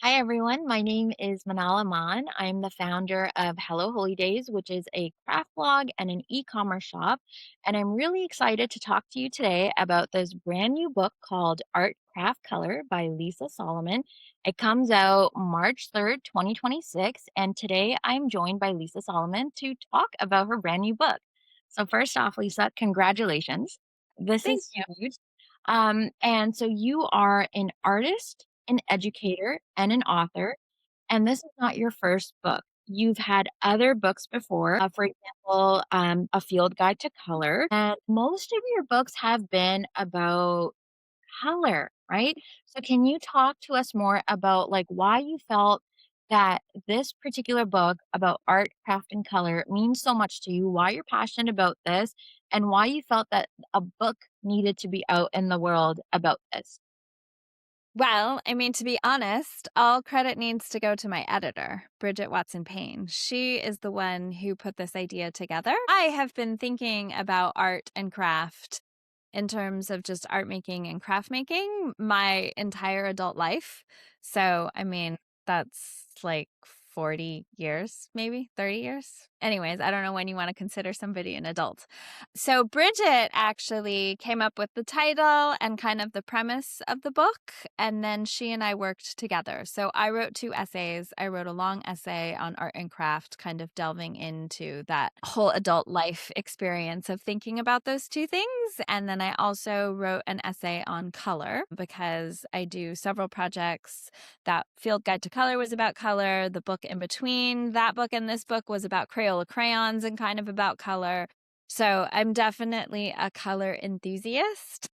Hi everyone, my name is Manal. I'm the founder of Hello Holy Days, which is a craft blog and an e-commerce shop. And I'm really excited to talk to you today about this brand new book called Art Craft Color by Lisa Solomon. It comes out March 3rd, 2026. And today I'm joined by Lisa Solomon to talk about her brand new book. So first off, Lisa, congratulations. This Thank is you. huge. And so you are an artist, an educator, and an author, and this is not your first book. You've had other books before, for example, A Field Guide to Color, and most of your books have been about color, right? So can you talk to us more about like why you felt that this particular book about art, craft, and color means so much to you, why you're passionate about this, and why you felt that a book needed to be out in the world about this? Well, I mean, to be honest, all credit needs to go to my editor, Bridget Watson Payne. She is the one who put this idea together. I have been thinking about art and craft in terms of just art making and craft making my entire adult life. So, I mean, that's like 40 years, maybe 30 years. Anyways, I don't know when you want to consider somebody an adult. So, Bridget actually came up with the title and kind of the premise of the book. And then she and I worked together. So, I wrote two essays. I wrote a long essay on art and craft, kind of delving into that whole adult life experience of thinking about those two things. And then I also wrote an essay on color because I do several projects. That Field Guide to Color was about color. The book in between that book and this book was about Crayola crayons and kind of about color. So I'm definitely a color enthusiast.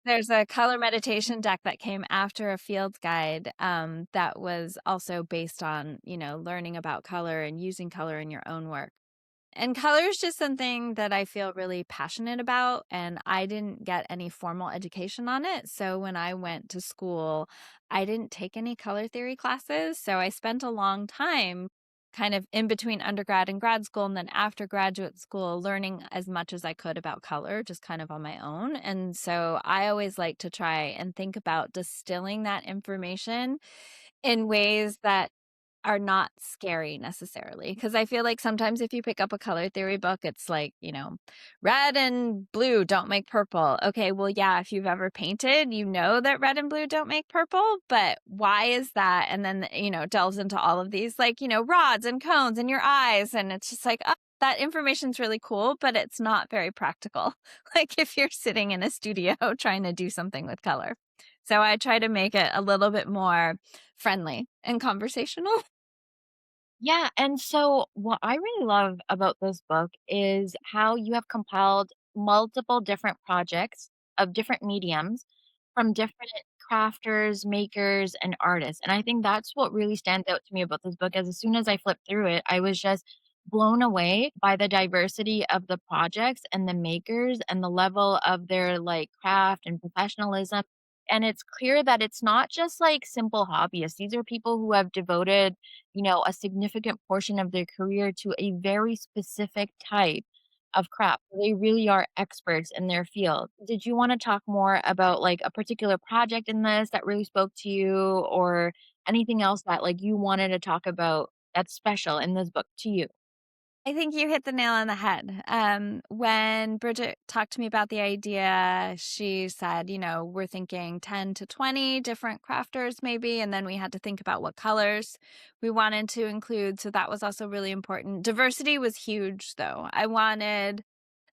There's a color meditation deck that came after a field guide that was also based on, learning about color and using color in your own work. And color is just something that I feel really passionate about, and I didn't get any formal education on it. So when I went to school, I didn't take any color theory classes. So I spent a long time kind of in between undergrad and grad school, and then after graduate school, learning as much as I could about color, just kind of on my own. And so I always like to try and think about distilling that information in ways that are not scary necessarily, because I feel like sometimes if you pick up a color theory book, it's like, red and blue don't make purple. Okay, well, yeah, if you've ever painted, you know that red and blue don't make purple, but why is that? And then, delves into all of these, like, rods and cones in your eyes. And it's just like, oh, that information's really cool, but it's not very practical. Like if you're sitting in a studio trying to do something with color. So I try to make it a little bit more friendly and conversational. Yeah, and so what I really love about this book is how you have compiled multiple different projects of different mediums from different crafters, makers, and artists. And I think that's what really stands out to me about this book. As soon as I flipped through it, I was just blown away by the diversity of the projects and the makers and the level of their like craft and professionalism. And it's clear that it's not just like simple hobbyists. These are people who have devoted a significant portion of their career to a very specific type of craft. They really are experts in their field. Did you want to talk more about like a particular project in this that really spoke to you or anything else that like you wanted to talk about that's special in this book to you? I think you hit the nail on the head. When Bridget talked to me about the idea, she said, we're thinking 10 to 20 different crafters, maybe. And then we had to think about what colors we wanted to include. So that was also really important. Diversity was huge, though. I wanted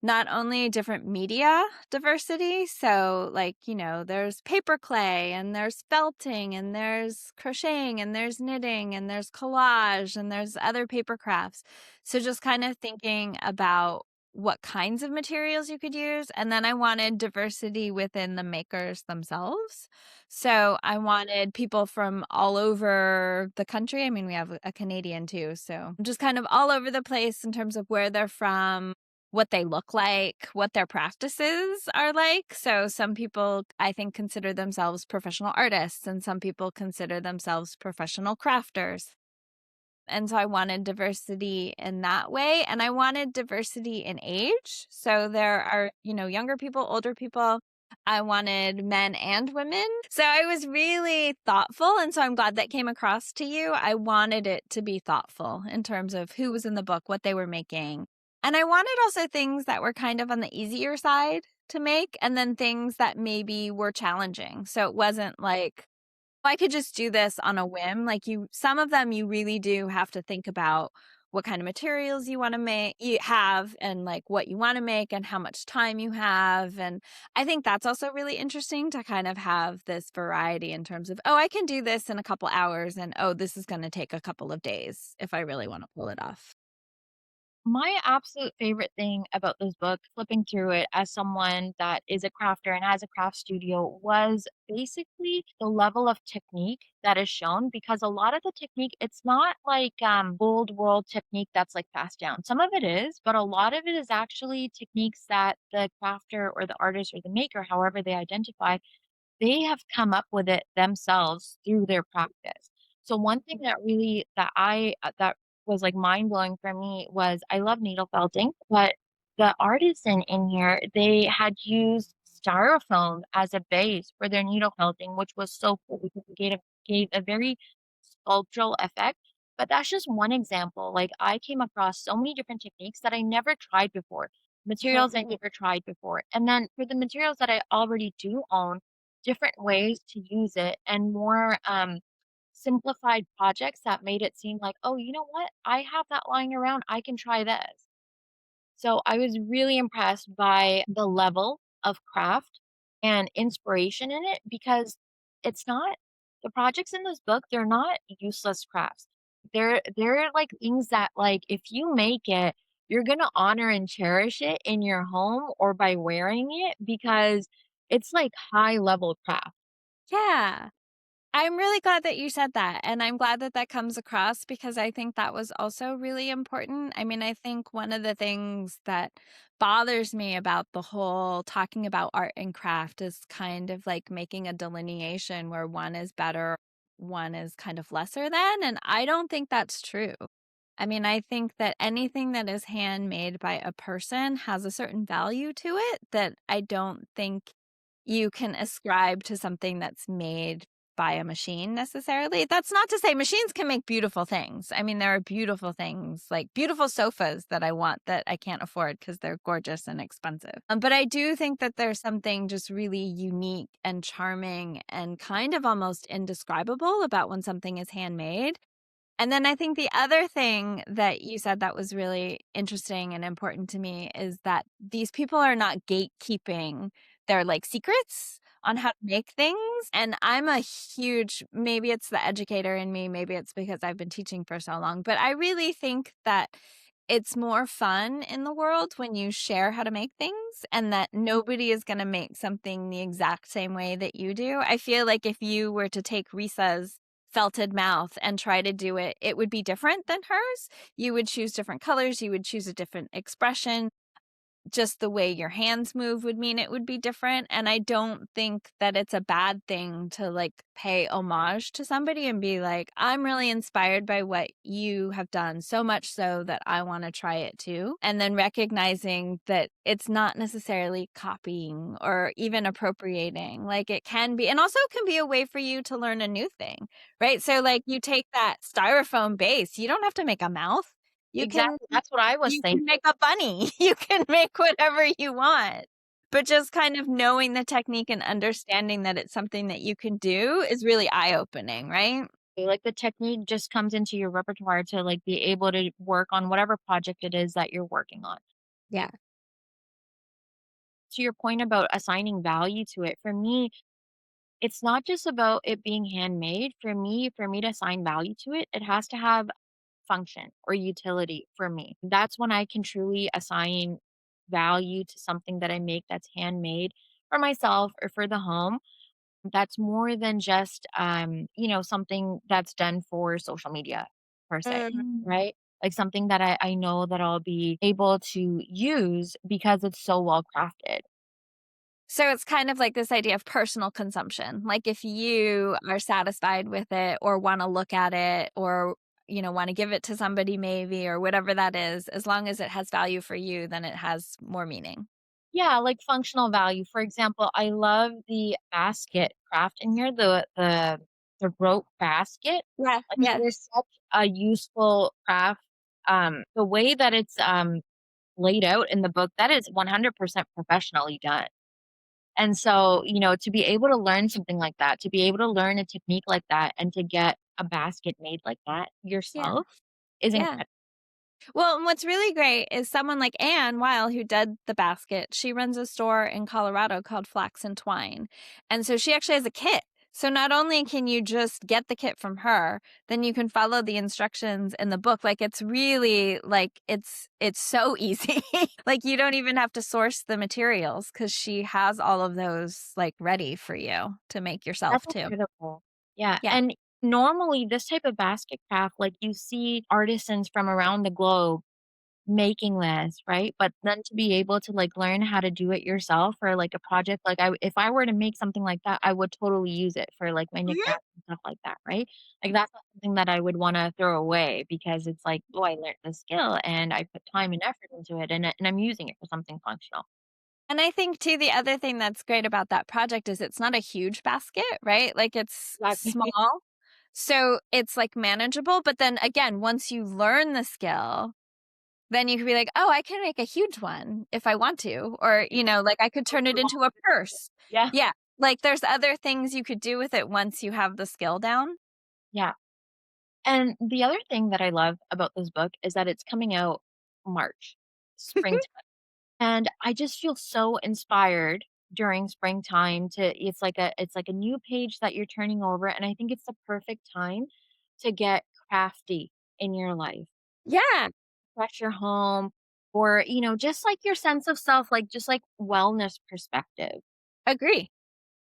not only different media diversity, so like, there's paper clay and there's felting and there's crocheting and there's knitting and there's collage and there's other paper crafts. So just kind of thinking about what kinds of materials you could use. And then I wanted diversity within the makers themselves. So I wanted people from all over the country. I mean, we have a Canadian too. So just kind of all over the place in terms of where they're from, what they look like, what their practices are like. So some people, I think, consider themselves professional artists, and some people consider themselves professional crafters. And so I wanted diversity in that way. And I wanted diversity in age. So there are, younger people, older people. I wanted men and women. So I was really thoughtful. And so I'm glad that came across to you. I wanted it to be thoughtful in terms of who was in the book, what they were making. And I wanted also things that were kind of on the easier side to make, and then things that maybe were challenging. So it wasn't like, I could just do this on a whim. Like some of them you really do have to think about what kind of materials you want to make, you have, and like what you want to make and how much time you have. And I think that's also really interesting to kind of have this variety in terms of, oh, I can do this in a couple hours, and oh, this is going to take a couple of days if I really want to pull it off. My absolute favorite thing about this book, flipping through it as someone that is a crafter and has a craft studio, was basically the level of technique that is shown, because a lot of the technique, it's not like old world technique that's like passed down. Some of it is, but a lot of it is actually techniques that the crafter or the artist or the maker, however they identify, they have come up with it themselves through their practice. So one thing that really that was, like, mind-blowing for me was I love needle felting, but the artisan in here, they had used styrofoam as a base for their needle felting, which was so cool because it gave a very sculptural effect. But that's just one example. Like, I came across so many different techniques that I never tried before, materials I never tried before. And then for the materials that I already do own, different ways to use it and more, simplified projects that made it seem like, "Oh, you know what? I have that lying around. I can try this." So I was really impressed by the level of craft and inspiration in it, because it's not the projects in this book, they're not useless crafts. They're like things that, like, if you make it, you're gonna honor and cherish it in your home or by wearing it, because it's like high level craft. Yeah. I'm really glad that you said that, and I'm glad that that comes across because I think that was also really important. I mean, I think one of the things that bothers me about the whole talking about art and craft is kind of like making a delineation where one is better, one is kind of lesser than, and I don't think that's true. I mean, I think that anything that is handmade by a person has a certain value to it that I don't think you can ascribe to something that's made by a machine necessarily. That's not to say machines can make beautiful things. I mean, there are beautiful things, like beautiful sofas that I want that I can't afford because they're gorgeous and expensive. But I do think that there's something just really unique and charming and kind of almost indescribable about when something is handmade. And then I think the other thing that you said that was really interesting and important to me is that these people are not gatekeeping their, like, secrets on how to make things, and I'm a huge, maybe it's the educator in me, maybe it's because I've been teaching for so long, but I really think that it's more fun in the world when you share how to make things and that nobody is gonna make something the exact same way that you do. I feel like if you were to take Risa's felted mouth and try to do it, it would be different than hers. You would choose different colors, you would choose a different expression, just the way your hands move would mean it would be different, and I don't think that it's a bad thing to, like, pay homage to somebody and be like, "I'm really inspired by what you have done, so much so that I wanna try it too," and then recognizing that it's not necessarily copying or even appropriating, like, it can be, and also it can be a way for you to learn a new thing, right? So, like, you take that styrofoam base, you don't have to make a mouth. You can Exactly, that's what I was you can thinking. make a bunny. You can make whatever you want. But just kind of knowing the technique and understanding that it's something that you can do is really eye-opening, right? Like, the technique just comes into your repertoire to, like, be able to work on whatever project it is that you're working on. Yeah. To your point about assigning value to it, for me, it's not just about it being handmade. For me to assign value to it, it has to have function or utility for me. That's when I can truly assign value to something that I make that's handmade for myself or for the home. That's more than just, something that's done for social media per se, Mm. right? Like something that I know that I'll be able to use because it's so well crafted. So it's kind of like this idea of personal consumption. Like if you are satisfied with it or wanna look at it or, wanna give it to somebody maybe or whatever that is, as long as it has value for you, then it has more meaning. Yeah, like functional value. For example, I love the basket craft in here, the rope basket. Yeah, Like it yeah. is such a useful craft. The way that it's laid out in the book, that is 100% professionally done. And so, to be able to learn something like that, to be able to learn a technique like that, and to get a basket made like that Yeah, yourself is yeah. incredible. Well, and what's really great is someone like Anne Weil, who did the basket. She runs a store in Colorado called Flax and Twine. And so she actually has a kit. So not only can you just get the kit from her, then you can follow the instructions in the book. Like it's really like it's so easy. Like you don't even have to source the materials cuz she has all of those like ready for you to make That's yourself too. incredible. Yeah, Yeah. and normally this type of basket craft, like, you see artisans from around the globe making this, right? But then to be able to, like, learn how to do it yourself for, like, a project, like, if I were to make something like that, I would totally use it for, like, my Mhm. knickknacks and stuff like that, right? Like, that's not something that I would wanna throw away because it's like, "Oh, I learned this skill, and I put time and effort into it, and I'm using it for something functional." And I think too, the other thing that's great about that project is it's not a huge basket, right? Like it's Exactly. small. So it's like manageable. But then again, once you learn the skill, then you can be like, oh, I can make a huge one if I want to. Or, like I could turn it into a purse. Yeah, Yeah. Like there's other things you could do with it once you have the skill down. yeah. And the other thing that I love about this book is that it's coming out March, springtime. And I just feel so inspired during springtime to it's like a new page that you're turning over, and I think it's the perfect time to get crafty in your life. Yeah. Refresh your home or, just like your sense of self, like just like wellness perspective. Agree.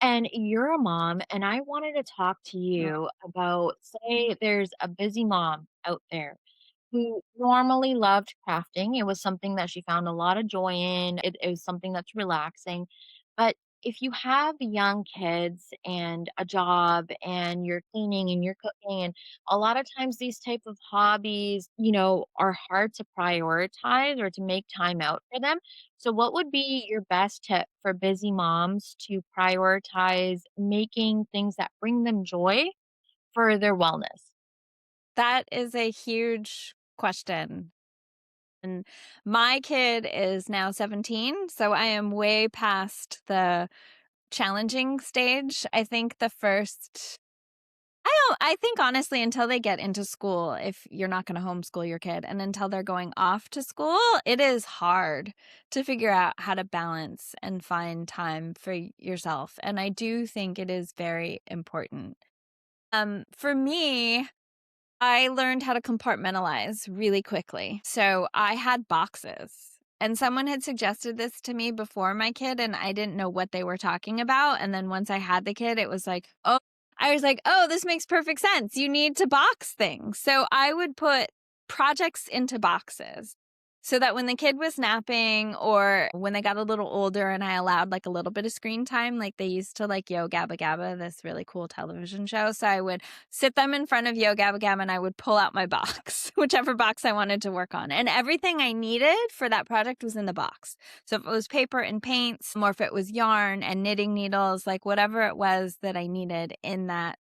And you're a mom, and I wanted to talk to you about, say there's a busy mom out there who normally loved crafting. It was something that she found a lot of joy in. It was something that's relaxing. But if you have young kids and a job and you're cleaning and you're cooking, and a lot of times these type of hobbies, are hard to prioritize or to make time out for them. So what would be your best tip for busy moms to prioritize making things that bring them joy for their wellness? That is a huge question. And my kid is now 17, so I am way past the challenging stage. I think the first I think honestly until they get into school, if you're not gonna homeschool your kid and until they're going off to school, it is hard to figure out how to balance and find time for yourself, and I do think it is very important. For me, I learned how to compartmentalize really quickly. So I had boxes. And someone had suggested this to me before my kid, and I didn't know what they were talking about. And then once I had the kid, it was like, oh, I was like, oh, this makes perfect sense. You need to box things. So I would put projects into boxes so that when the kid was napping or when they got a little older and I allowed like a little bit of screen time, like they used to like Yo Gabba Gabba, this really cool television show. So I would sit them in front of Yo Gabba Gabba and I would pull out my box, whichever box I wanted to work on. And everything I needed for that project was in the box. So if it was paper and paints, or if it was yarn and knitting needles, like whatever it was that I needed in that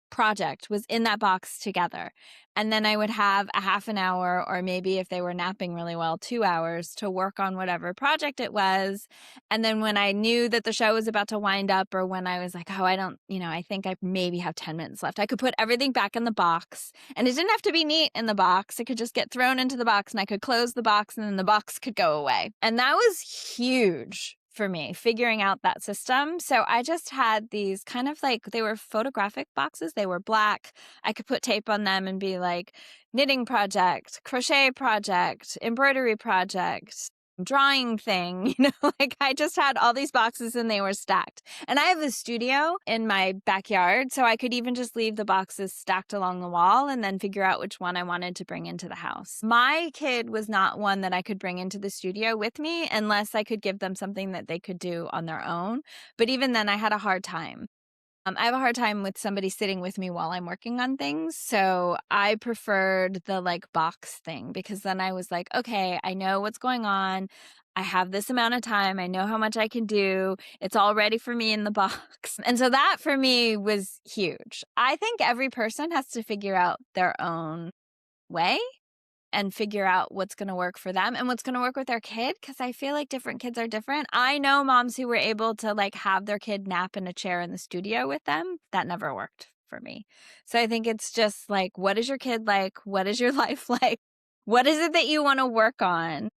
project was in that box together. And then I would have a half an hour, or maybe if they were napping really well, 2 hours to work on whatever project it was. And then when I knew that the show was about to wind up, or when I was like, oh, I don't, I think I maybe have 10 minutes left, I could put everything back in the box. And it didn't have to be neat in the box. It could just get thrown into the box and I could close the box and then the box could go away. And that was huge for me figuring out that system. So I just had these kind of like they were photographic boxes. They were black. I could put tape on them and be like knitting project, crochet project, embroidery project, drawing thing, like I just had all these boxes and they were stacked. And I have a studio in my backyard, so I could even just leave the boxes stacked along the wall and then figure out which one I wanted to bring into the house. My kid was not one that I could bring into the studio with me unless I could give them something that they could do on their own. But even then, I had a hard time. I have a hard time with somebody sitting with me while I'm working on things. So I preferred the like box thing because then I was like, okay, I know what's going on. I have this amount of time. I know how much I can do. It's all ready for me in the box. And so that for me was huge. I think every person has to figure out their own way and figure out what's going to work for them and what's going to work with their kid, because I feel like different kids are different. I know moms who were able to like have their kid nap in a chair in the studio with them. That never worked for me. So I think it's just like, what is your kid like? What is your life like? What is it that you want to work on?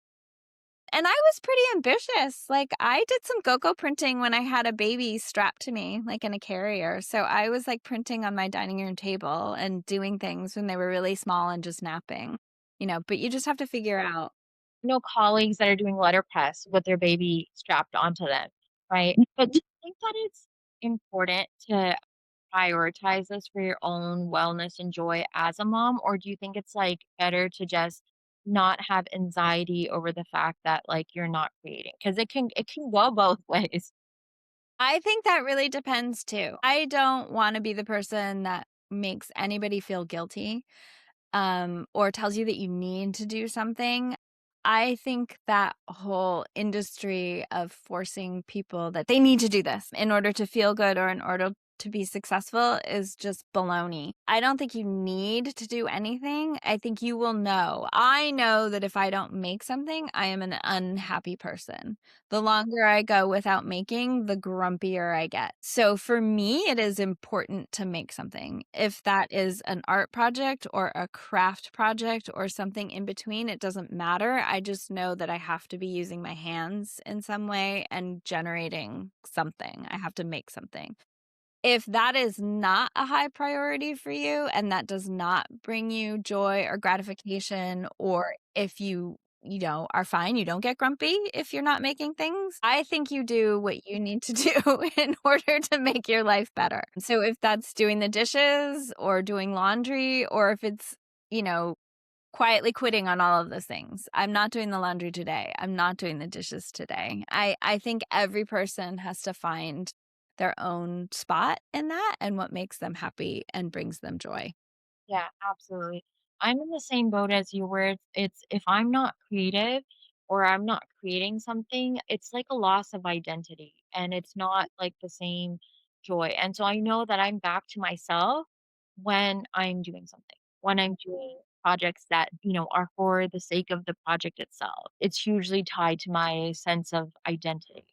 And I was pretty ambitious. Like, I did some go-go printing when I had a baby strapped to me, like in a carrier. So I was like printing on my dining room table and doing things when they were really small and just napping, but you just have to figure out. know colleagues that are doing letterpress with their baby strapped onto them, right? But do you think that it's important to prioritize this for your own wellness and joy as a mom, or do you think it's, like, better to just not have anxiety over the fact that, like, you're not creating? Because it can go both ways. I think that really depends too. I don't want to be the person that makes anybody feel guilty, or tells you that you need to do something. I think that whole industry of forcing people that they need to do this in order to feel good or in order to be successful is just baloney. I don't think you need to do anything. I think you will know. I know that if I don't make something, I am an unhappy person. The longer I go without making, the grumpier I get. So for me, it is important to make something. If that is an art project or a craft project or something in between, it doesn't matter. I just know that I have to be using my hands in some way and generating something. I have to make something. If that is not a high priority for you and that does not bring you joy or gratification, or if are fine, you don't get grumpy if you're not making things, I think you do what you need to do in order to make your life better. So if that's doing the dishes or doing laundry, or if it's, you know, quietly quitting on all of those things. I'm not doing the laundry today. I'm not doing the dishes today. I think every person has to find their own spot in that and what makes them happy and brings them joy. Yeah, absolutely. I'm in the same boat as you where it's if I'm not creative or I'm not creating something, it's like a loss of identity and it's not like the same joy. And so I know that I'm back to myself when I'm doing something, when I'm doing projects that, are for the sake of the project itself. It's usually tied to my sense of identity.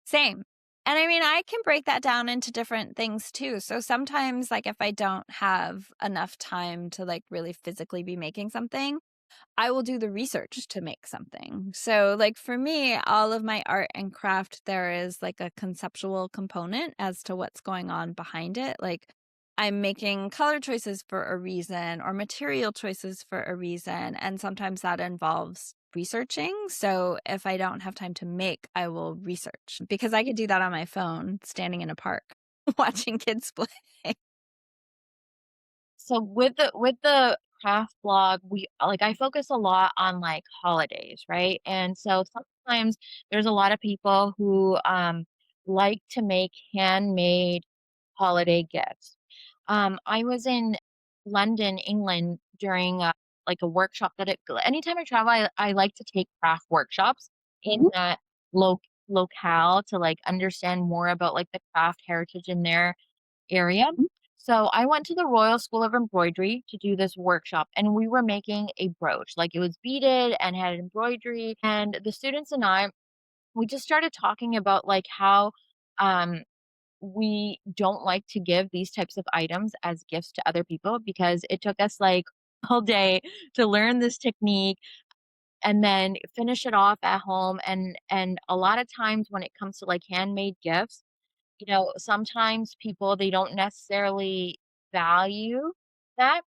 Same. And I mean, I can break that down into different things too. So sometimes, like, if I don't have enough time to like really physically be making something, I will do the research to make something. So, like, for me, all of my art and craft, there is like a conceptual component as to what's going on behind it. Like, I'm making color choices for a reason or material choices for a reason. And sometimes that involves researching. So, if I don't have time to make, I will research because I could do that on my phone standing in a park watching kids play. So with the craft blog, I focus a lot on like holidays, right? And so sometimes there's a lot of people who like to make handmade holiday gifts. I was in London, England during like a workshop anytime I travel, I like to take craft workshops in that lo- locale to like understand more about like the craft heritage in their area. So I went to the Royal School of Embroidery to do this workshop, and we were making a brooch. Like it was beaded and had embroidery. And the students and I, we just started talking about like how um, we don't like to give these types of items as gifts to other people because it took us like all day to learn this technique and then finish it off at home. And a lot of times when it comes to like handmade gifts, sometimes people, they don't necessarily value that,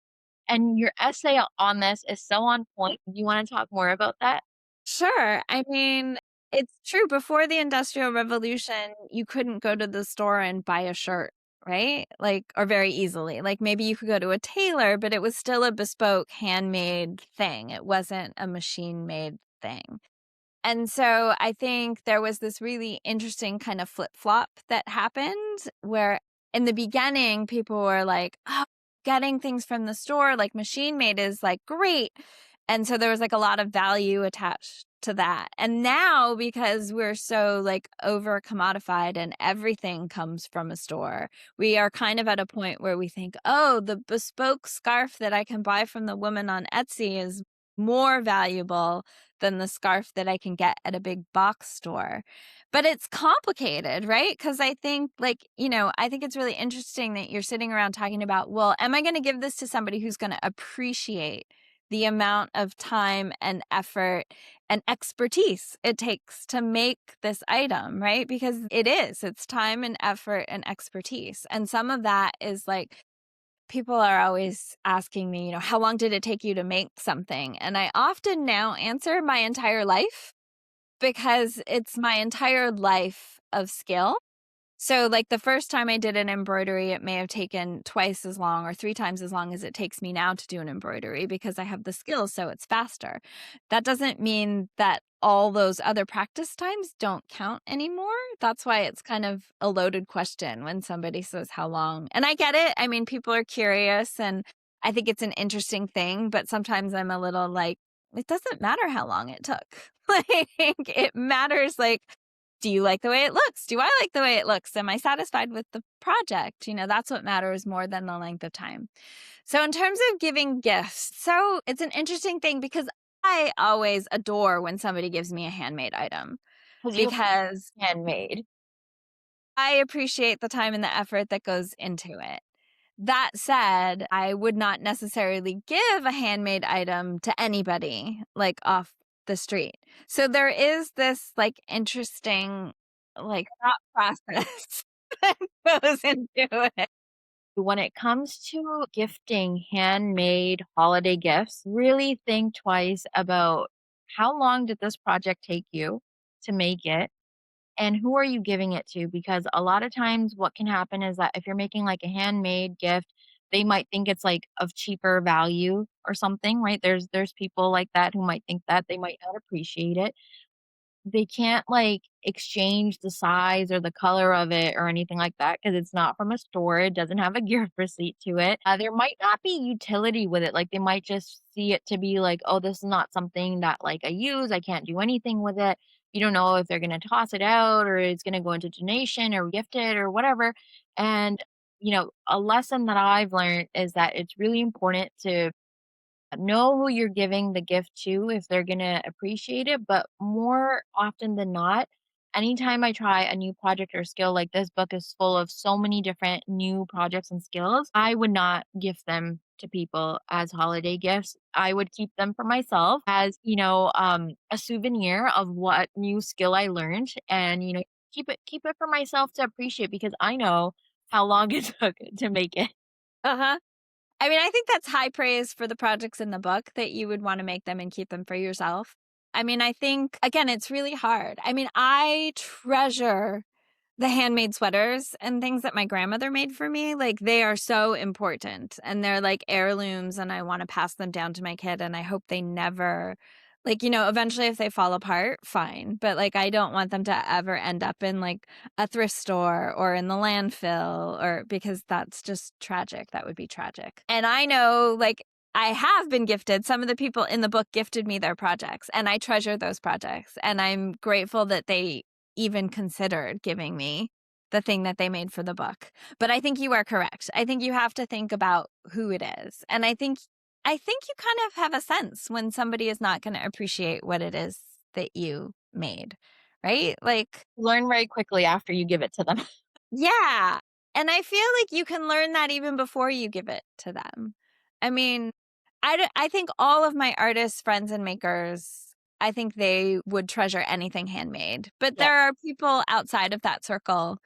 and your essay on this is so on point. Do you wanna talk more about that? Sure. I mean, it's true. Before the Industrial Revolution, you couldn't go to the store and buy a shirt, right? Like, or very easily. Like, maybe you could go to a tailor, but it was still a bespoke handmade thing. It wasn't a machine made thing. And so I think there was this really interesting kind of flip flop that happened where in the beginning, people were like, oh, getting things from the store, like machine made is like great. And so there was like a lot of value attached to that. And now, because we're so like over commodified and everything comes from a store, we are kind of at a point where we think, oh, the bespoke scarf that I can buy from the woman on Etsy is more valuable than the scarf that I can get at a big box store. But it's complicated, right? Because I think, like, I think it's really interesting that you're sitting around talking about, well, am I going to give this to somebody who's going to appreciate the amount of time and effort and expertise it takes to make this item, right? Because it's time and effort and expertise. And some of that is like, people are always asking me, how long did it take you to make something? And I often now answer my entire life, because it's my entire life of skill. So, like, the first time I did an embroidery, it may have taken twice as long or 3 times as long as it takes me now to do an embroidery, because I have the skills, so it's faster. That doesn't mean that all those other practice times don't count anymore. That's why it's kind of a loaded question when somebody says how long. And I get it. I mean, people are curious, and I think it's an interesting thing, but sometimes I'm a little like, it doesn't matter how long it took. Like, it matters, like, do you like the way it looks? Do I like the way it looks? Am I satisfied with the project? That's what matters more than the length of time. So, in terms of giving gifts, so it's an interesting thing, because I always adore when somebody gives me a handmade item, because you because handmade. I appreciate the time and the effort that goes into it. That said, I would not necessarily give a handmade item to anybody, like, off the street. So there is this, like, interesting, like, thought process that goes into it. When it comes to gifting handmade holiday gifts, really think twice about how long did this project take you to make it and who are you giving it to? Because a lot of times what can happen is that if you're making like a handmade gift, they might think it's like of cheaper value or something, right? There's people like that who might think that they might not appreciate it. They can't, like, exchange the size or the color of it or anything like that because it's not from a store, it doesn't have a gift receipt to it. There might not be utility with it, like, they might just see it to be like, "Oh, this is not something that, like, I use, I can't do anything with it." You don't know if they're gonna toss it out or it's gonna go into donation or gift it or whatever, and, a lesson that I've learned is that it's really important to know who you're giving the gift to if they're gonna appreciate it, but more often than not, anytime I try a new project or skill, like this book is full of so many different new projects and skills, I would not gift them to people as holiday gifts. I would keep them for myself as, a souvenir of what new skill I learned and, keep it for myself to appreciate because I know how long it took to make it. Uh-huh. I mean, I think that's high praise for the projects in the book, that you would wanna make them and keep them for yourself. I mean, I think, again, it's really hard. I mean, I treasure the handmade sweaters and things that my grandmother made for me. Like, they are so important, and they're like heirlooms, and I wanna pass them down to my kid, and I hope they never, like, eventually if they fall apart, fine, but, like, I don't want them to ever end up in, like, a thrift store or in the landfill, or because that's just tragic. That would be tragic. And I know, like, I have been gifted, some of the people in the book gifted me their projects, and I treasure those projects, and I'm grateful that they even considered giving me the thing that they made for the book. But I think you are correct. I think you have to think about who it is. And I think you kind of have a sense when somebody is not going to appreciate what it is that you made, right? Like, Learn very quickly after you give it to them. yeah. And I feel like you can learn that even before you give it to them. I mean, I think all of my artists, friends, and makers, I think they would treasure anything handmade. But Yeah. there are people outside of that circle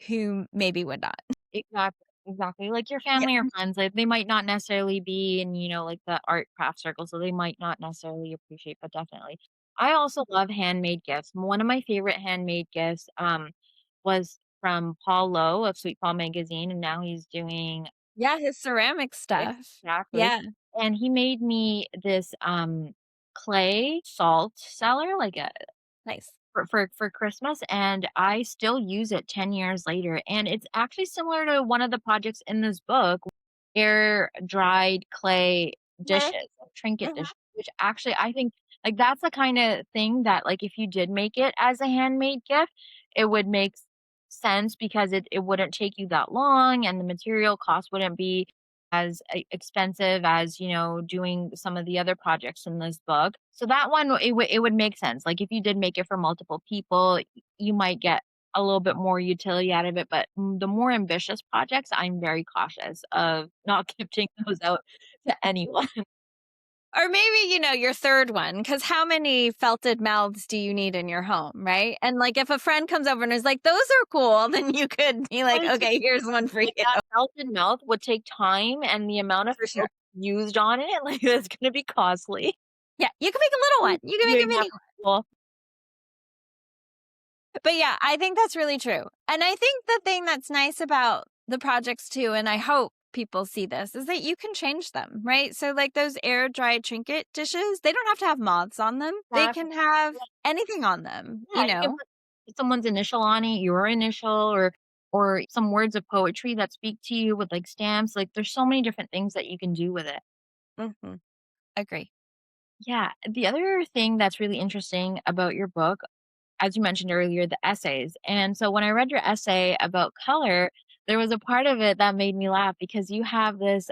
who maybe would not. Exactly, exactly. Like your Yeah. family or friends, like they might not necessarily be in, like the art craft circle, so they might not necessarily appreciate, but definitely. I also love handmade gifts. One of my favorite handmade gifts was from Paul Lowe of Sweet Paul Magazine, and now he's doing Yeah, his ceramic it. stuff. Exactly. Yeah. And he made me this clay salt cellar, like a Nice. for Christmas, and I still use it 10 years later, and it's actually similar to one of the projects in this book, air dried clay Mhm. dishes, like trinket Mhm. dishes, which actually I think Like, that's the kinda thing that, like, if you did make it as a handmade gift, it would make sense because it wouldn't take you that long and the material cost wouldn't be as expensive as, doing some of the other projects in this book. So that one, it would make sense. Like, if you did make it for multiple people, you might get a little bit more utility out of it, but, the more ambitious projects, I'm very cautious of not gifting those out to anyone. Or maybe, your third one, because how many felted mouths do you need in your home, right? And, like, if a friend comes over and is like, "Those are cool," then you could be like, But it's "Okay, here's one for like you." that melted milk would take time and the amount of For sure. milk used on it, like, it's gonna be costly. Yeah, you can make a little one. You can make Yeah, a mini one. well, But yeah, I think that's really true. And I think the thing that's nice about the projects too, and I hope people see this, is that you can change them, right? So like those air dried trinket dishes, they don't have to have moths on them. They exactly. can have anything on them, Yeah, you can put someone's initial on it, your initial, or some words of poetry that speak to you with, like, stamps, like, there's so many different things that you can do with it. Hmm. Agree. Yeah, the other thing that's really interesting about your book, as you mentioned earlier, the essays. And so when I read your essay about color, there was a part of it that made me laugh because you have this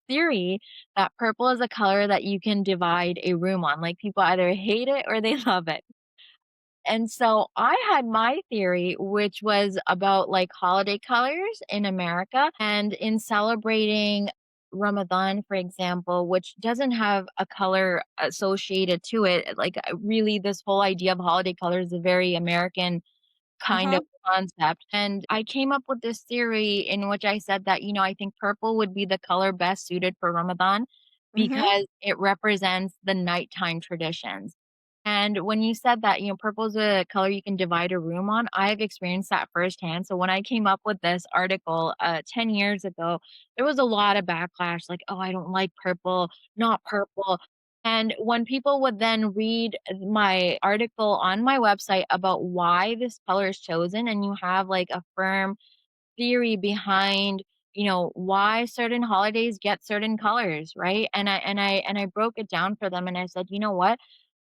theory that purple is a color that you can divide a room on. Like, people either hate it or they love it. And so I had my theory, which was about like holiday colors in America and in celebrating Ramadan, for example, which doesn't have a color associated to it. Like, really, this whole idea of holiday colors is a very American kind Uh-huh. of concept. And I came up with this theory in which I said that, I think purple would be the color best suited for Ramadan Hmm. because it represents the nighttime traditions. And when you said that, purple is a color you can divide a room on, I've experienced that firsthand. So when I came up with this article 10 years ago, there was a lot of backlash like, oh, I don't like purple, not purple. And when people would then read my article on my website about why this color is chosen, and you have like a firm theory behind, why certain holidays get certain colors, right? And I broke it down for them and I said, you know what?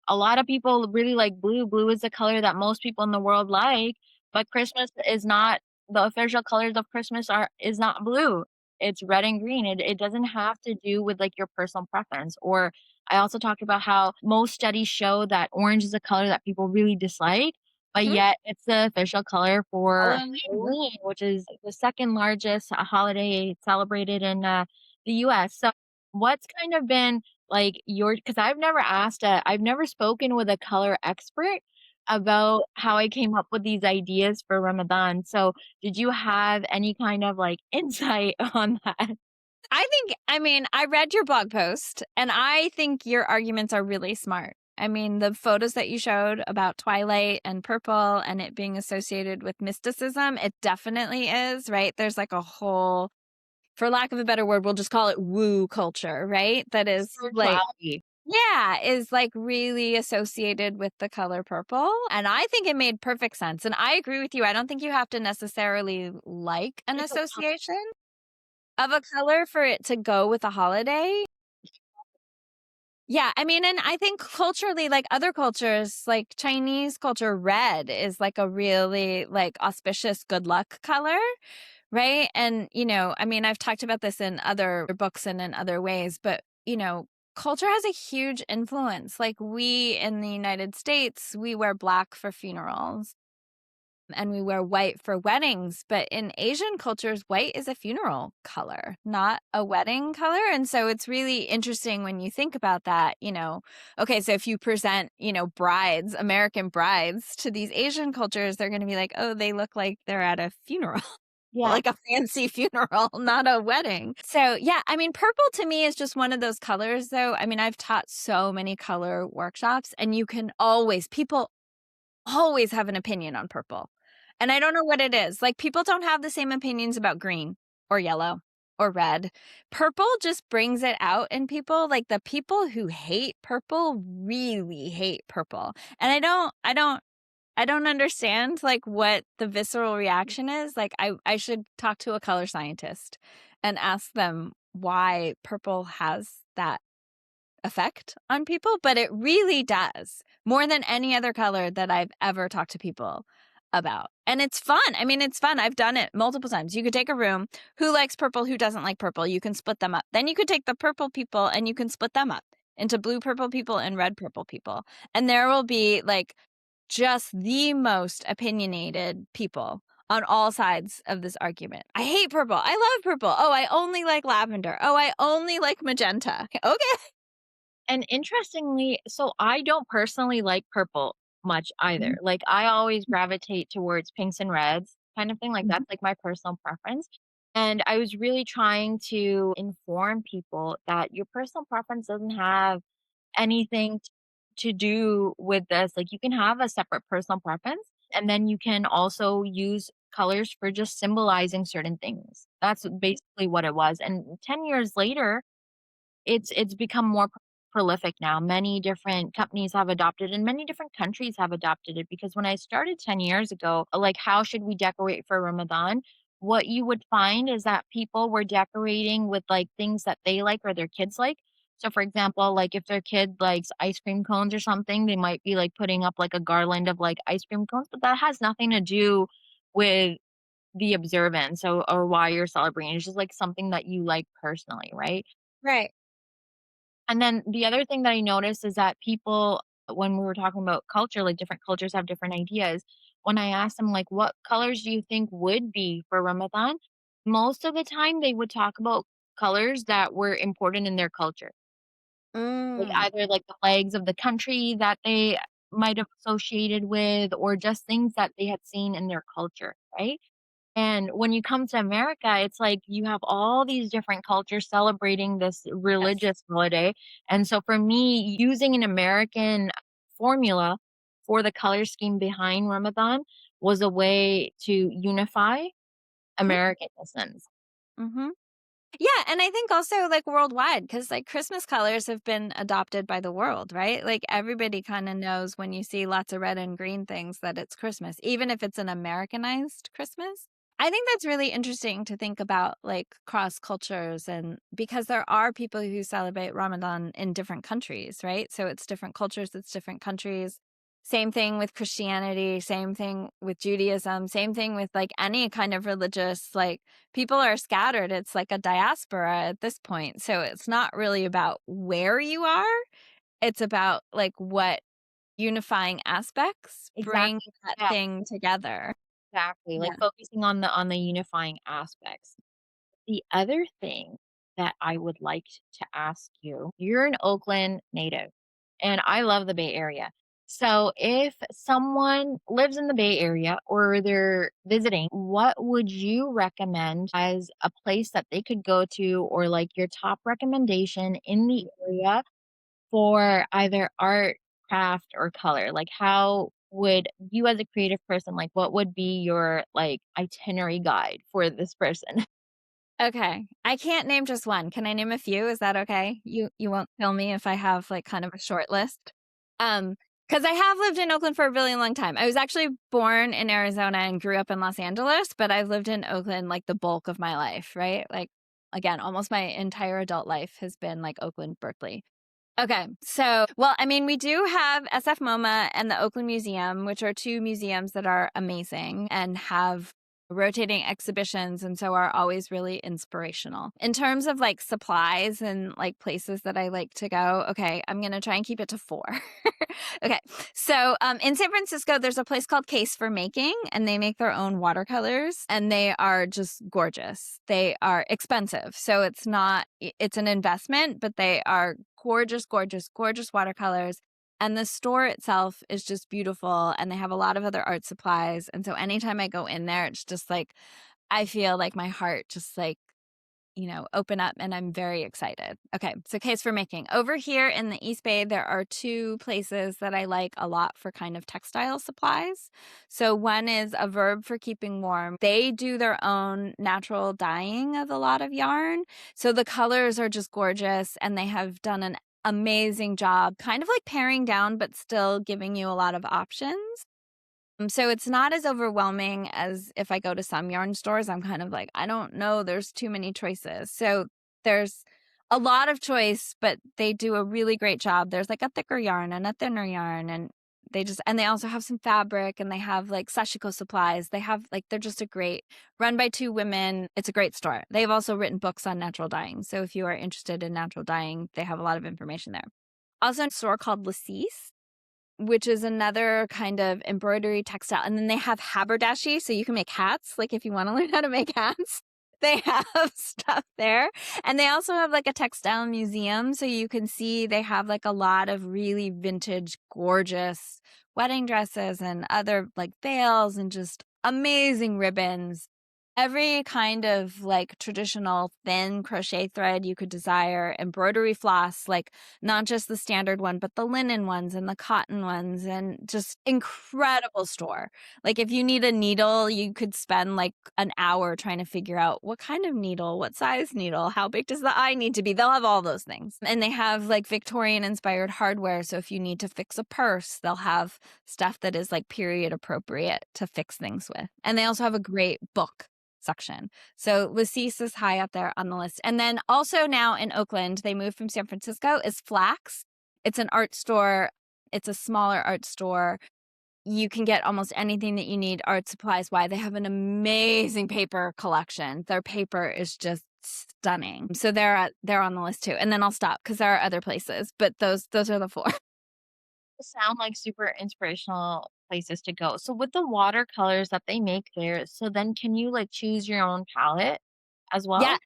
A lot of people really like blue. Blue is the color that most people in the world like, but Christmas is not the official colors of Christmas are is not blue. It's red and green. It doesn't have to do with like your personal preference. Or I also talked about how most studies show that orange is a color that people really dislike, but Hmm. yet it's the official color for Hallelujah. Halloween, which is the second largest holiday celebrated in the US. So what's kind of been like your, because I've never spoken with a color expert about how I came up with these ideas for Ramadan. So did you have any kind of like insight on that? I read your blog post and I think your arguments are really smart. I mean, the photos that you showed about twilight and purple and it being associated with mysticism, it definitely is, right? There's like a whole, for lack of a better word, we'll just call it woo culture, right? That is like, Spirituality. yeah, is like really associated with the color purple. And I think it made perfect sense. And I agree with you. I don't think you have to necessarily like an Like a association of a color for it to go with a holiday. Yeah, I mean, and I think culturally, like other cultures, like Chinese culture, red is like a really like auspicious good luck color, right? And, I mean, I've talked about this in other books and in other ways, but, culture has a huge influence. Like we in the United States, we wear black for funerals and we wear white for weddings. But in Asian cultures, white is a funeral color, not a wedding color. And so it's really interesting when you think about that, okay, so if you present, brides, American brides to these Asian cultures, they're going to be like, oh, they look like they're at a funeral. Yeah. Like a fancy funeral, not a wedding. So, yeah, I mean, purple to me is just one of those colors, though. I mean, I've taught so many color workshops, and people always have an opinion on purple. And I don't know what it is. Like, people don't have the same opinions about green or yellow or red. Purple just brings it out in people. Like, the people who hate purple really hate purple. And I don't understand like what the visceral reaction is. Like I should talk to a color scientist and ask them why purple has that effect on people, but it really does, more than any other color that I've ever talked to people about. And it's fun. I mean, it's fun. I've done it multiple times. You could take a room, who likes purple, who doesn't like purple, you can split them up. Then you could take the purple people and you can split them up into blue purple people and red purple people. And there will be like just the most opinionated people on all sides of this argument. I hate purple. I love purple. Oh, I only like lavender. Oh, I only like magenta. Okay. And interestingly, so I don't personally like purple much either. Mhm. Like I always gravitate towards pinks and reds kind of thing. Like Mhm. that's like my personal preference. And I was really trying to inform people that your personal preference doesn't have anything to do with this. Like you can have a separate personal preference and then you can also use colors for just symbolizing certain things. That's basically what it was. And 10 years later, it's become more prolific now. Many different companies have adopted and many different countries have adopted it because when I started 10 years ago, like how should we decorate for Ramadan? What you would find is that people were decorating with like things that they like or their kids like. So for example, like if their kid likes ice cream cones or something, they might be like putting up like a garland of like ice cream cones, but that has nothing to do with the observance or why you're celebrating. It's just like something that you like personally, right? Right. And then the other thing that I noticed is that people, when we were talking about culture, like different cultures have different ideas. When I asked them, like, what colors do you think would be for Ramadan? Most of the time, they would talk about colors that were important in their culture, like Mm. either like the flags of the country that they might have associated with, or just things that they had seen in their culture, right? And when you come to America, it's like you have all these different cultures celebrating this Yes. religious holiday. And so for me, using an American formula for the color scheme behind Ramadan was a way to unify Mhm. Americanisms. Mhm. Yeah, and I think also, like, worldwide, because like, Christmas colors have been adopted by the world, right? Like, everybody kinda knows when you see lots of red and green things that it's Christmas, even if it's an Americanized Christmas. I think that's really interesting to think about, like, cross cultures and because there are people who celebrate Ramadan in different countries, right? So it's different cultures, it's different countries. Same thing with Christianity, same thing with Judaism, same thing with, like, any kind of religious, like, people are scattered. It's like a diaspora at this point. So it's not really about where you are. It's about like what unifying aspects bring Exactly. that Yeah, thing together. exactly. Like Yeah. focusing on the unifying aspects. The other thing that I would like to ask you, you're an Oakland native, and I love the Bay Area. So if someone lives in the Bay Area or they're visiting, what would you recommend as a place that they could go to or like your top recommendation in the area for either art, craft, or color? Like how would you as a creative person, like what would be your like itinerary guide for this person? Okay. I can't name just one. Can I name a few? Is that okay? You won't kill me if I have like kind of a short list. Because I have lived in Oakland for a really long time. I was actually born in Arizona and grew up in Los Angeles, but I've lived in Oakland like the bulk of my life, right? Like again, almost my entire adult life has been like Oakland, Berkeley. Okay. So, well, I mean, we do have SF MoMA and the Oakland Museum, which are two museums that are amazing and have rotating exhibitions and so are always really inspirational. In terms of like supplies and like places that I like to go, okay, I'm going to try and keep it to four. Okay. So, in San Francisco, there's a place called Case for Making, and they make their own watercolors, and they are just gorgeous. They are expensive. So, it's an investment, but they are gorgeous, gorgeous, gorgeous watercolors. And the store itself is just beautiful, and they have a lot of other art supplies. And so, anytime I go in there, it's just like, I feel like my heart just like open up and I'm very excited. Okay, so Case for Making. Over here in the East Bay, there are two places that I like a lot for kind of textile supplies. So one is a Verb for keeping warm. They do their own natural dyeing of a lot of yarn. So the colors are just gorgeous and they have done an amazing job kind of like paring down but still giving you a lot of options. So it's not as overwhelming as if I go to some yarn stores. I'm kind of like, I don't know, there's too many choices. So there's a lot of choice, but they do a really great job. There's like a thicker yarn and a thinner yarn, and they also have some fabric, and they have like sashiko supplies. They have like, they're just a great, run by two women. It's a great store. They've also written books on natural dyeing. So if you are interested in natural dyeing, they have a lot of information there. Also, a store called Lacis, which is another kind of embroidery textile. And then they have haberdashery, so you can make hats. Like if you want to learn how to make hats, they have stuff there. And they also have like a textile museum, so you can see they have like a lot of really vintage, gorgeous wedding dresses and other like veils and just amazing ribbons. Every kind of like traditional thin crochet thread you could desire, embroidery floss, like not just the standard one, but the linen ones and the cotton ones, and just incredible store. Like if you need a needle, you could spend like an hour trying to figure out what kind of needle, what size needle, how big does the eye need to be. They'll have all those things. And they have like Victorian inspired hardware. So if you need to fix a purse, they'll have stuff that is like period appropriate to fix things with. And they also have a great book section. So Lacis is high up there on the list. And then also now in Oakland, they moved from San Francisco, is Flax. It's an art store. It's a smaller art store. You can get almost anything that you need art supplies. Why? They have an amazing paper collection. Their paper is just stunning. So they're on the list too. And then I'll stop because there are other places, but those are the four. Sound like super inspirational places to go. So with the watercolors that they make there, so then can you like choose your own palette as Yeah. well?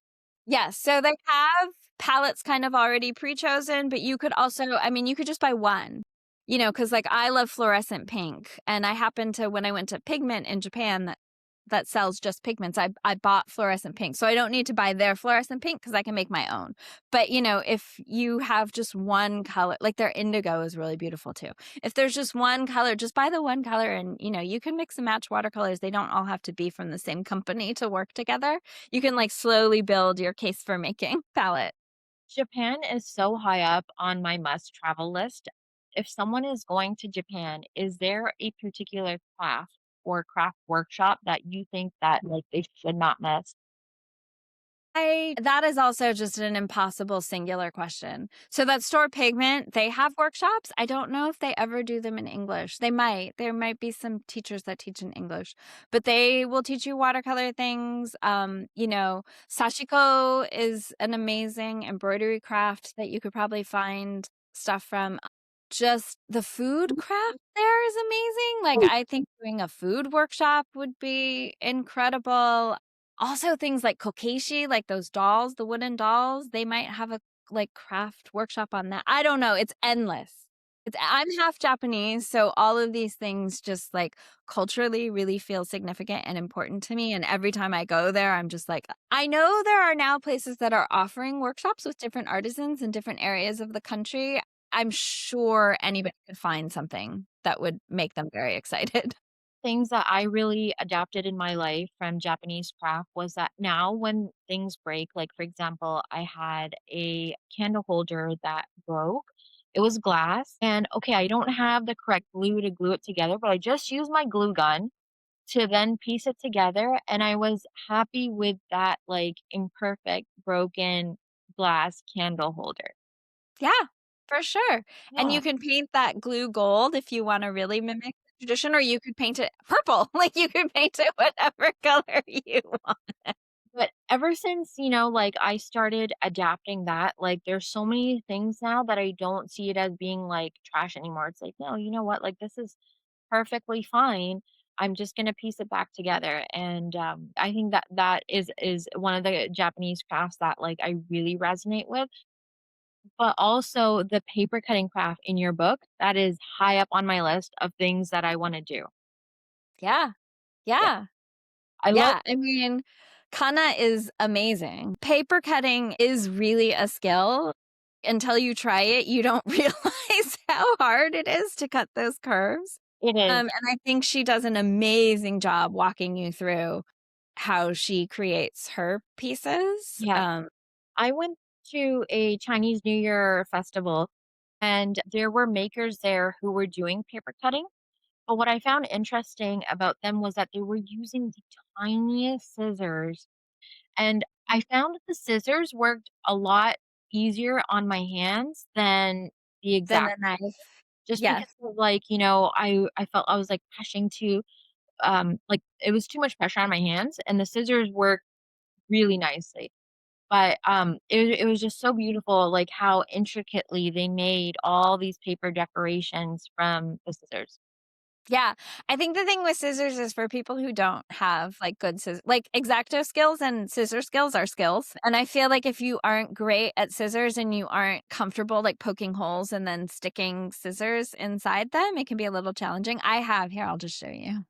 Yeah, so they have palettes kind of already pre-chosen, but you could also, I mean, you could just buy one, because like I love fluorescent pink, and I happened to, when I went to Pigment in Japan that sells just pigments, I bought fluorescent pink. So I don't need to buy their fluorescent pink because I can make my own. But, if you have just one color, like their indigo is really beautiful too. If there's just one color, just buy the one color, and, you can mix and match watercolors. They don't all have to be from the same company to work together. You can like slowly build your case for making palette. Japan is so high up on my must travel list. If someone is going to Japan, is there a particular craft or craft workshop that you think that like they should not miss? That is also just an impossible singular question. So that store Pigment, they have workshops. I don't know if they ever do them in English. They might. There might be some teachers that teach in English, but they will teach you watercolor things. Sashiko is an amazing embroidery craft that you could probably find stuff from. Just the food craft there is amazing. Like I think doing a food workshop would be incredible. Also things like kokeshi, like those dolls, the wooden dolls, they might have a like craft workshop on that. I don't know, it's endless. I'm half Japanese, so all of these things just like culturally really feel significant and important to me, and every time I go there, I'm just like, I know there are now places that are offering workshops with different artisans in different areas of the country. I'm sure anybody could find something that would make them very excited. Things that I really adapted in my life from Japanese craft was that now when things break, like for example, I had a candle holder that broke. It was glass. And okay, I don't have the correct glue to glue it together, but I just used my glue gun to then piece it together. And I was happy with that like imperfect broken glass candle holder. Yeah, for sure. And Yeah. you can paint that glue gold if you wanna really mimic the tradition, or you could paint it purple. Like, you could paint it whatever color you want. But ever since, like I started adapting that, like there's so many things now that I don't see it as being like trash anymore. It's like, no, you know what? Like this is perfectly fine. I'm just gonna piece it back together. And I think that that is one of the Japanese crafts that like I really resonate with. But also the paper cutting craft in your book, that is high up on my list of things that I want to do. Yeah, Yeah. yeah, I love yeah. I mean, kana is amazing. Paper cutting is really a skill. Until you try it, you don't realize how hard it is to cut those curves. it is. And I think she does an amazing job walking you through how she creates her pieces. Yeah. I went to a Chinese New Year festival and there were makers there who were doing paper cutting. But what I found interesting about them was that they were using the tiniest scissors. And I found that the scissors worked a lot. easier on my hands than the Then exact the knife. just Yes. because of, like, I felt I was, like, pushing too like, it was too much pressure on my hands, and the scissors worked really nicely. But, it was just so beautiful, like, how intricately they made all these paper decorations from the scissors. Yeah. I think the thing with scissors is for people who don't have, like, good like, X-Acto skills and scissor skills are skills, and I feel like if you aren't great at scissors and you aren't comfortable, like, poking holes and then sticking scissors inside them, it can be a little challenging. Here, I'll just show you.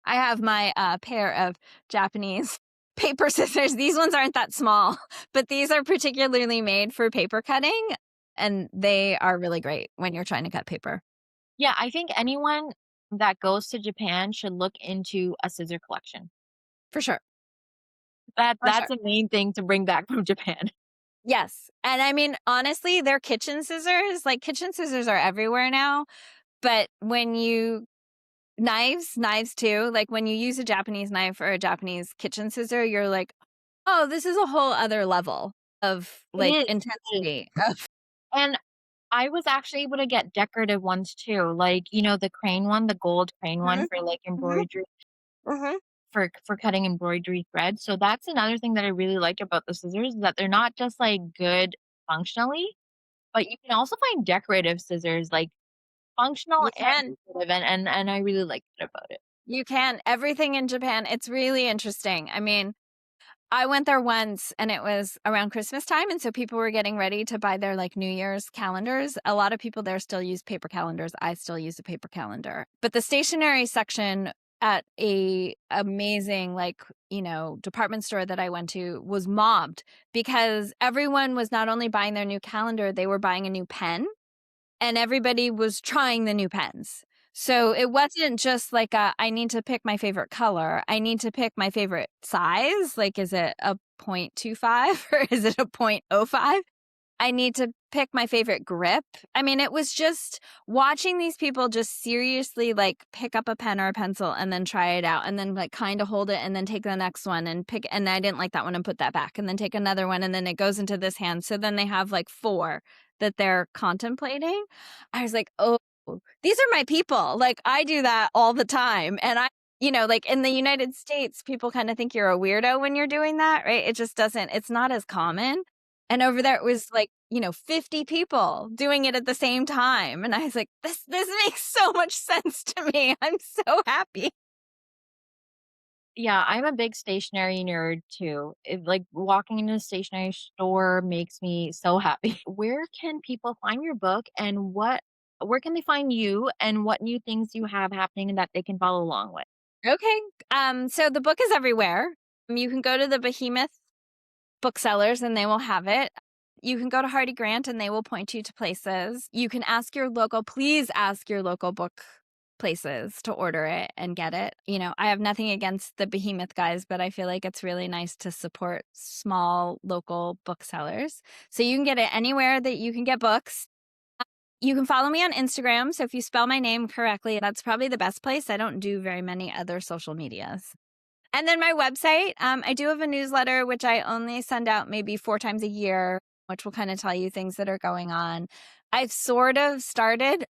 I have my, pair of Japanese paper scissors. These ones aren't that small, but these are particularly made for paper cutting, and they are really great when you're trying to cut paper. Yeah, I think anyone that goes to Japan should look into a scissor collection. For sure, for That's sure. a main thing to bring back from Japan. Yes, and I mean, honestly, they're kitchen scissors are everywhere now, but when you knives too, like, when you use a Japanese knife or a Japanese kitchen scissor, you're like, "Oh, this is a whole other level of, It like, is, it is. intensity of." And I was actually able to get decorative ones too, like, the crane one, the gold crane one Mhm, for, like, mhm, embroidery mhm. for cutting embroidery thread, so that's another thing that I really like about the scissors, is that they're not just, like, good functionally, but you can also find decorative scissors, like, functional You and can. decorative, and I really like that about it. You can. Everything in Japan, it's really interesting. I mean, I went there once and it was around Christmas time, and so people were getting ready to buy their, like, New Year's calendars. A lot of people there still use paper calendars. I still use a paper calendar. But the stationery section at a amazing, like, department store that I went to was mobbed because everyone was not only buying their new calendar, they were buying a new pen, and everybody was trying the new pens. So it wasn't just like I need to pick my favorite color. I need to pick my favorite size. Like, is it a 0.25 or is it a 0.05? I need to pick my favorite grip. I mean, it was just watching these people just seriously, like, pick up a pen or a pencil and then try it out and then, like, kind of hold it and then take the next one and pick, and I didn't like that one and put that back and then take another one and then it goes into this hand. So then they have like four that they're contemplating. I was like, oh, these are my people. Like, I do that all the time. And like, in the United States, people kind of think you're a weirdo when you're doing that, right? It just doesn't, it's not as common. And over there, it was like, 50 people doing it at the same time. And I was like, this makes so much sense to me. I'm so happy. Yeah, I'm a big stationery nerd too. Like, walking into a stationery store makes me so happy. Where can people find your book, and where can they find you, and what new things you have happening that they can follow along with? Okay. So the book is everywhere. You can go to the Behemoth booksellers and they will have it. You can go to Hardie Grant and they will point you to places. You can please ask your local book places to order it and get it. I have nothing against the Behemoth guys, but I feel like it's really nice to support small local booksellers. So you can get it anywhere that you can get books. You can follow me on Instagram. So if you spell my name correctly, that's probably the best place. I don't do very many other social medias. And then my website, I do have a newsletter, which I only send out maybe 4 times a year, which will kind of tell you things that are going on. I've sort of started,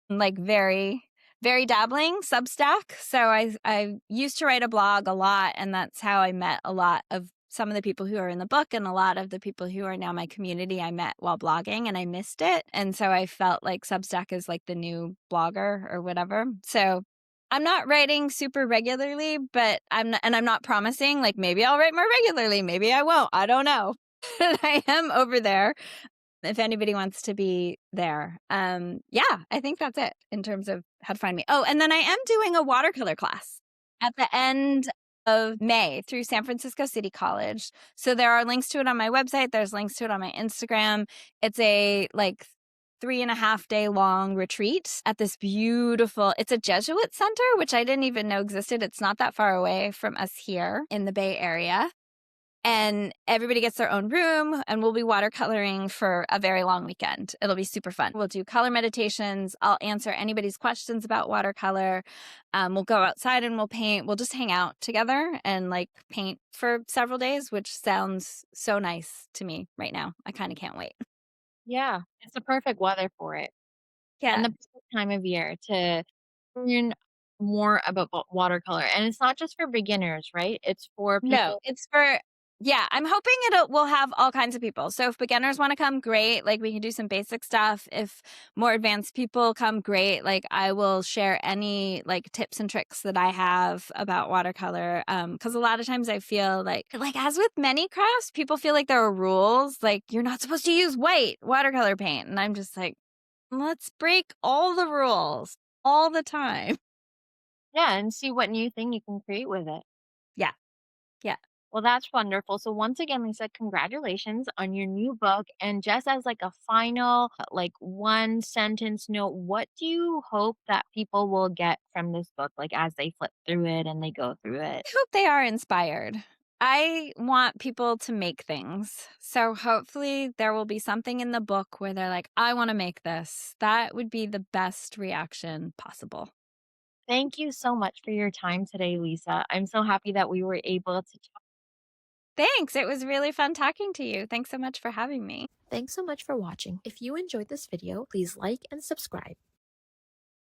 like, very, very dabbling Substack. So I used to write a blog a lot, and that's how I met a lot of some of the people who are in the book, and a lot of the people who are now my community I met while blogging, and I missed it. And so I felt like Substack is like the new Blogger or whatever. So I'm not writing super regularly, but I'm not promising, like, maybe I'll write more regularly, maybe I won't, I don't know. But I am over there if anybody wants to be there. Yeah, I think that's it in terms of how to find me. Oh, and then I am doing a watercolor class at the end of May through San Francisco City College. So there are links to it on my website. There's links to it on my Instagram. It's a, like, 3.5 day long retreat at this it's a Jesuit center, which I didn't even know existed. It's not that far away from us here in the Bay Area. And everybody gets their own room, and we'll be watercoloring for a very long weekend. It'll be super fun. We'll do color meditations. I'll answer anybody's questions about watercolor. We'll go outside and we'll paint. We'll just hang out together and, like, paint for several days, which sounds so nice to me right now. I kind of can't wait. Yeah, it's the perfect weather for it, and Yeah. the perfect time of year to learn more about watercolor, and it's not just for beginners, right? It's for No, people. it's for yeah, I'm hoping it will have all kinds of people. So if beginners wanna come, great, like, we can do some basic stuff. If more advanced people come, great, like, I will share any, like, tips and tricks that I have about watercolor, because a lot of times I feel like, as with many crafts, people feel like there are rules, like, "You're not supposed to use white watercolor paint," and I'm just like, "Let's break all the rules all the time." Yeah, and see what new thing you can create with it. Yeah, yeah. Well, that's wonderful. So once again, Lisa, congratulations on your new book. And just as like a final, like one sentence note, what do you hope that people will get from this book, like as they flip through it and they go through it? I hope they are inspired. I want people to make things. So hopefully there will be something in the book where they're like, I want to make this. That would be the best reaction possible. Thank you so much for your time today, Lisa. I'm so happy that we were able to talk. Thanks. It was really fun talking to you. Thanks so much for having me. Thanks so much for watching. If you enjoyed this video, please like and subscribe.